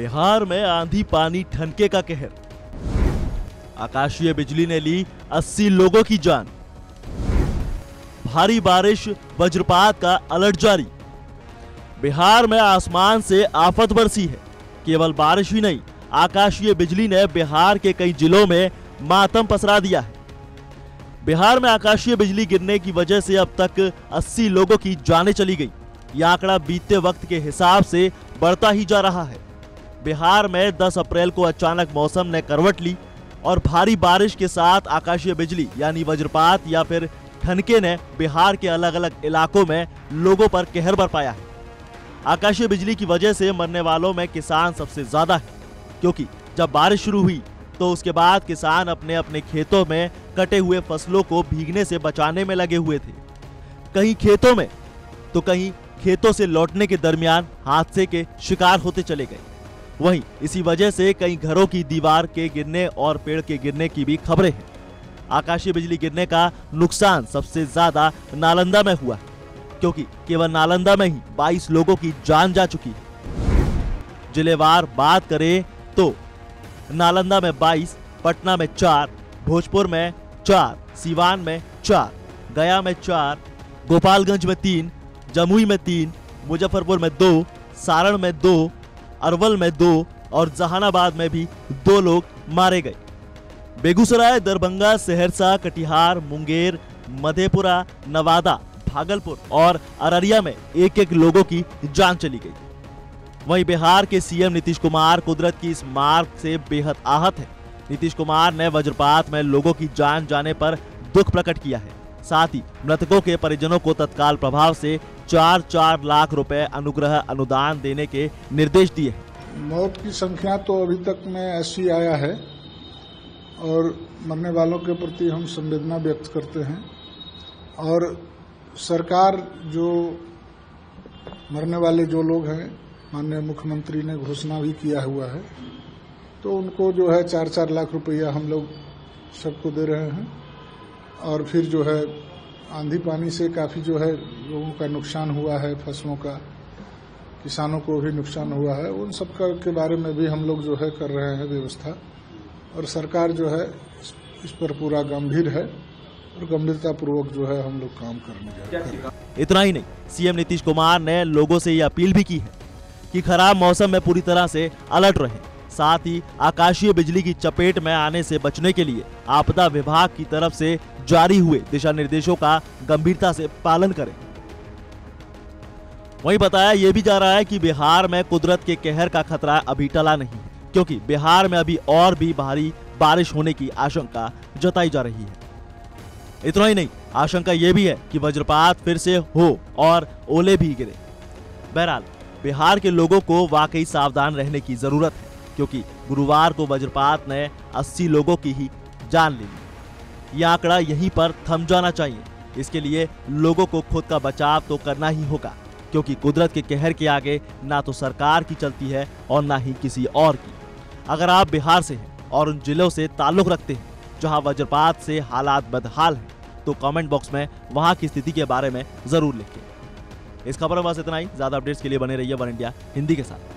बिहार में आंधी पानी ठनके का कहर। आकाशीय बिजली ने ली 80 लोगों की जान। भारी बारिश वज्रपात का अलर्ट जारी। बिहार में आसमान से आफत बरसी है। केवल बारिश ही नहीं, आकाशीय बिजली ने बिहार के कई जिलों में मातम पसरा दिया है। बिहार में आकाशीय बिजली गिरने की वजह से अब तक 80 लोगों की जानें चली गई। यह आंकड़ा बीते वक्त के हिसाब से बढ़ता ही जा रहा है। बिहार में 10 अप्रैल को अचानक मौसम ने करवट ली और भारी बारिश के साथ आकाशीय बिजली यानी वज्रपात या फिर ठनके ने बिहार के अलग अलग इलाकों में लोगों पर कहर बरपाया है। आकाशीय बिजली की वजह से मरने वालों में किसान सबसे ज्यादा है, क्योंकि जब बारिश शुरू हुई तो उसके बाद किसान अपने अपने खेतों में कटे हुए फसलों को भीगने से बचाने में लगे हुए थे। कहीं खेतों में तो कहीं खेतों से लौटने के दरमियान हादसे के शिकार होते चले गए। वहीं इसी वजह से कई घरों की दीवार के गिरने और पेड़ के गिरने की भी खबरें हैं। आकाशीय बिजली गिरने का नुकसान सबसे ज्यादा नालंदा में हुआ है, क्योंकि केवल नालंदा में ही 22 लोगों की जान जा चुकी है। जिलेवार बात करें तो नालंदा में 22, पटना में 4, भोजपुर में 4, सीवान में 4, गया में 4, गोपालगंज में 3, जमुई में 3, मुजफ्फरपुर में 2, सारण में 2, अरवल में 2 और जहानाबाद में भी 2 लोग मारे गए। बेगूसराय, दरभंगा, सहरसा, कटिहार, मुंगेर, मधेपुरा, नवादा, भागलपुर और अररिया में एक एक लोगों की जान चली गई। वहीं बिहार के सीएम नीतीश कुमार कुदरत की इस मार से बेहद आहत है। नीतीश कुमार ने वज्रपात में लोगों की जान जाने पर दुख प्रकट किया है। साथ ही मृतकों के परिजनों को तत्काल प्रभाव से 4-4 लाख रुपए अनुग्रह अनुदान देने के निर्देश दिए हैं। मौत की संख्या तो अभी तक में ऐसी आया है और मरने वालों के प्रति हम संवेदना व्यक्त करते हैं। और सरकार जो मरने वाले जो लोग हैं, माननीय मुख्यमंत्री ने घोषणा भी किया हुआ है, तो उनको जो है 4-4 लाख रुपया हम लोग सबको दे रहे हैं। और फिर जो है आंधी पानी से काफ़ी जो है लोगों का नुकसान हुआ है, फसलों का, किसानों को भी नुकसान हुआ है, उन सब के बारे में भी हम लोग जो है कर रहे हैं व्यवस्था। और सरकार जो है इस पर पूरा गंभीर है और गंभीरतापूर्वक जो है हम लोग काम करने जा रहे हैं। इतना ही नहीं, सीएम नीतीश कुमार ने लोगों से यह अपील भी की है कि खराब मौसम में पूरी तरह से अलर्ट रहें। साथ ही आकाशीय बिजली की चपेट में आने से बचने के लिए आपदा विभाग की तरफ से जारी हुए दिशा निर्देशों का गंभीरता से पालन करें। वहीं बताया यह भी जा रहा है कि बिहार में कुदरत के कहर का खतरा अभी टला नहीं है, क्योंकि बिहार में अभी और भी भारी बारिश होने की आशंका जताई जा रही है। इतना ही नहीं, आशंका यह भी है कि वज्रपात फिर से हो और ओले भी गिरे। बहरहाल बिहार के लोगों को वाकई सावधान रहने की जरूरत है, क्योंकि गुरुवार को वज्रपात ने 80 लोगों की ही जान ली। यह आंकड़ा यहीं पर थम जाना चाहिए। इसके लिए लोगों को खुद का बचाव तो करना ही होगा, क्योंकि कुदरत के कहर के आगे ना तो सरकार की चलती है और ना ही किसी और की। अगर आप बिहार से हैं और उन जिलों से ताल्लुक रखते हैं जहां वज्रपात से हालात बदहाल हैं, तो कमेंट बॉक्स में वहां की स्थिति के बारे में जरूर लिखें। इस खबर में बस इतना ही। ज्यादा अपडेट्स के लिए बने रहिए वन इंडिया हिंदी के साथ।